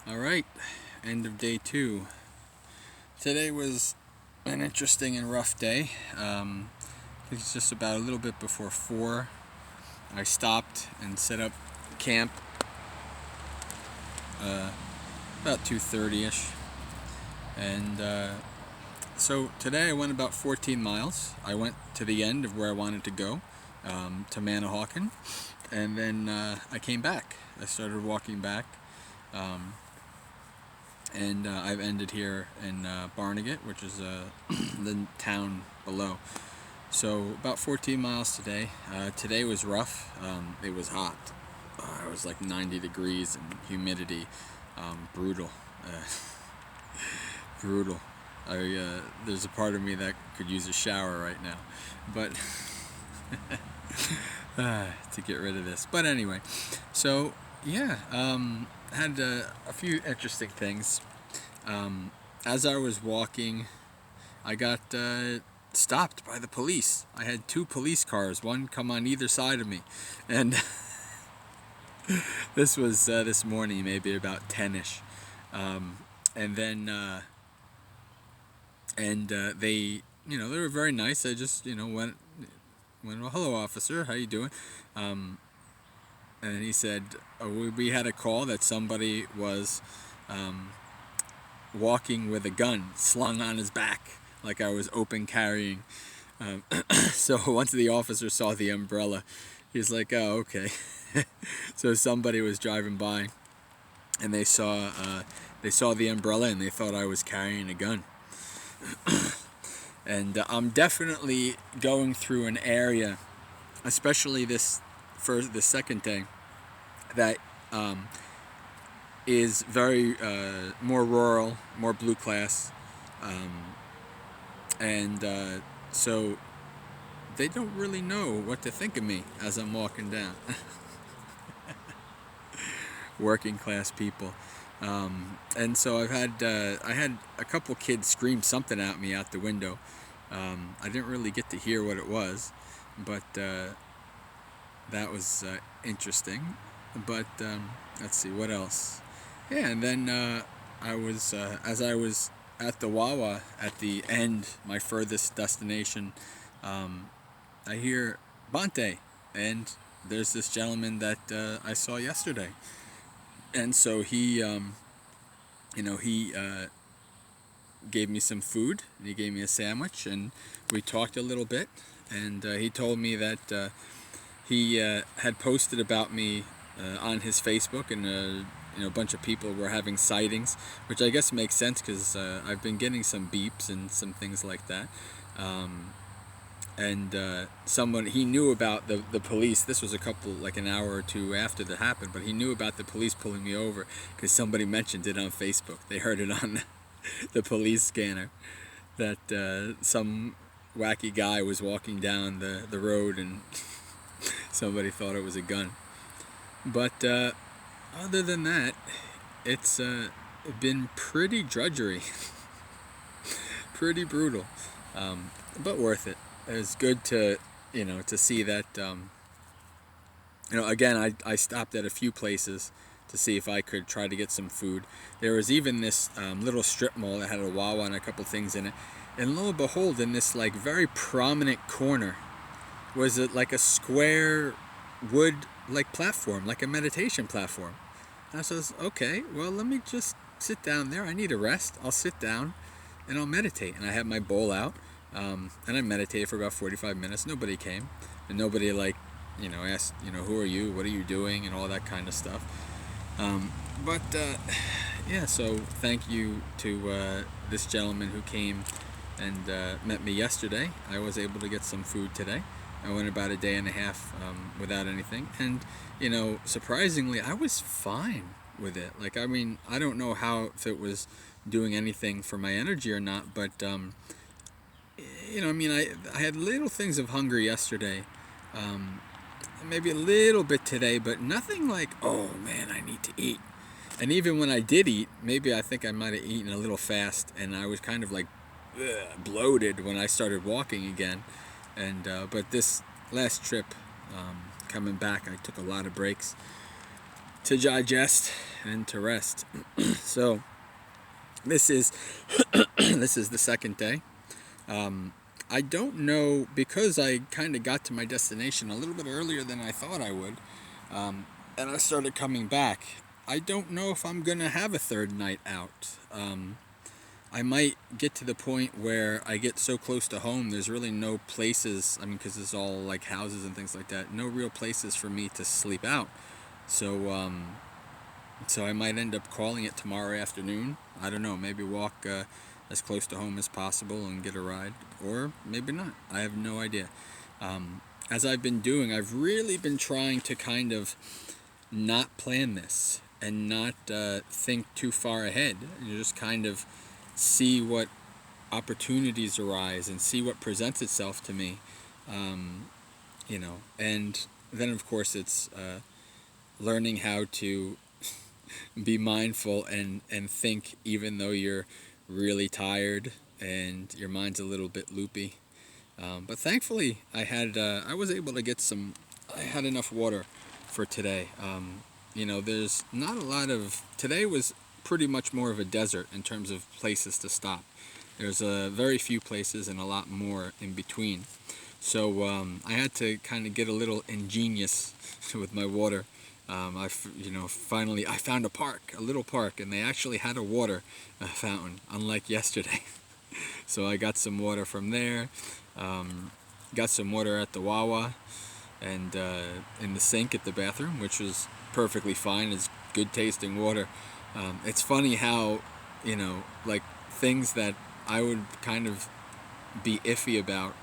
Alright, end of day 2. Today was an interesting and rough day. It's just about a little bit before 4. I stopped and set up camp about 2:30ish. And so today I went about 14 miles. I went to the end of where I wanted to go, to Manahawkin. And then I came back. I started walking back. And I've ended here in Barnegat, which is the town below. So about 14 miles today. Today was rough. It was hot. It was like 90 degrees and humidity. Brutal. Brutal. There's a part of me that could use a shower right now, but to get rid of this. But anyway, so yeah, had a few interesting things. As I was walking, I got stopped by the police. I had 2 police cars, one come on either side of me, and this was this morning, maybe about 10ish, and then they, they were very nice. I just, went, well, hello, officer, how you doing? And he said, we had a call that somebody was walking with a gun slung on his back, like I was open carrying. So once the officer saw the umbrella, he's like, oh, okay. So somebody was driving by, and they saw the umbrella, and they thought I was carrying a gun. And I'm definitely going through an area, especially for the second day, that is very more rural, more blue class, and so they don't really know what to think of me as I'm walking down. Working class people, and so I had a couple kids scream something at me out the window. I didn't really get to hear what it was, but that was interesting. But let's see what else. Yeah, and then I was as I was at the Wawa at the end, my furthest destination, I hear Bante, and there's this gentleman that I saw yesterday, and so he gave me some food, and he gave me a sandwich, and we talked a little bit, and he told me that he had posted about me on his Facebook, and a bunch of people were having sightings, which I guess makes sense because I've been getting some beeps and some things like that. And someone, he knew about the police. This was like an hour or 2 after that happened, but he knew about the police pulling me over because somebody mentioned it on Facebook. They heard it on the police scanner that some wacky guy was walking down the road, and somebody thought it was a gun. But other than that, it's been pretty drudgery, pretty brutal, but worth it. It's good to see that. Again, I stopped at a few places to see if I could try to get some food. There was even this little strip mall that had a Wawa and a couple things in it, and lo and behold, in this like very prominent corner was it like a square wood like platform, like a meditation platform. And I says, okay, well, let me just sit down there. I need a rest. I'll sit down and I'll meditate. And I had my bowl out, and I meditated for about 45 minutes. Nobody came, and nobody asked, who are you? What are you doing? And all that kind of stuff. Yeah, so thank you to this gentleman who came and met me yesterday. I was able to get some food today. I went about a day and a half without anything, and surprisingly, I was fine with it. Like, I mean, I don't know if it was doing anything for my energy or not, but I had little things of hunger yesterday, maybe a little bit today, but nothing like, oh man, I need to eat. And even when I did eat, maybe I think I might have eaten a little fast, and I was kind of like bloated when I started walking again. And but this last trip, coming back, I took a lot of breaks to digest, and to rest. So this is this is the second day. I don't know, because I kind of got to my destination a little bit earlier than I thought I would, and I started coming back. I don't know if I'm gonna have a third night out. I might get to the point where I get so close to home, there's really no places, I mean, because it's all like houses and things like that, no real places for me to sleep out. So, so I might end up calling it tomorrow afternoon. I don't know, maybe walk as close to home as possible and get a ride, or maybe not. I have no idea. As I've been doing, I've really been trying to kind of not plan this and not think too far ahead. You just kind of see what opportunities arise and see what presents itself to me, and then of course it's learning how to be mindful and think even though you're really tired and your mind's a little bit loopy. But thankfully I was able to get I had enough water for today. There's not a lot of, today was pretty much more of a desert in terms of places to stop. There's very few places and a lot more in between. So I had to kind of get a little ingenious with my water. Finally I found a little park, and they actually had a water fountain, unlike yesterday. So I got some water from there, got some water at the Wawa, and in the sink at the bathroom, which was perfectly fine. It's good tasting water. It's funny how, like things that I would kind of be iffy about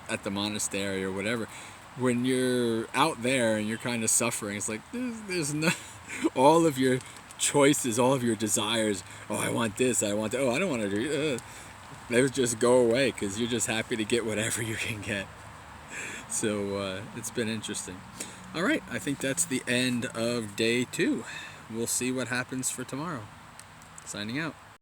at the monastery or whatever, when you're out there and you're kind of suffering, it's like there's no, all of your choices, all of your desires, oh I want this, I want that, oh I don't want to do they would just go away because you're just happy to get whatever you can get. So it's been interesting. All right, I think that's the end of day 2. We'll see what happens for tomorrow. Signing out.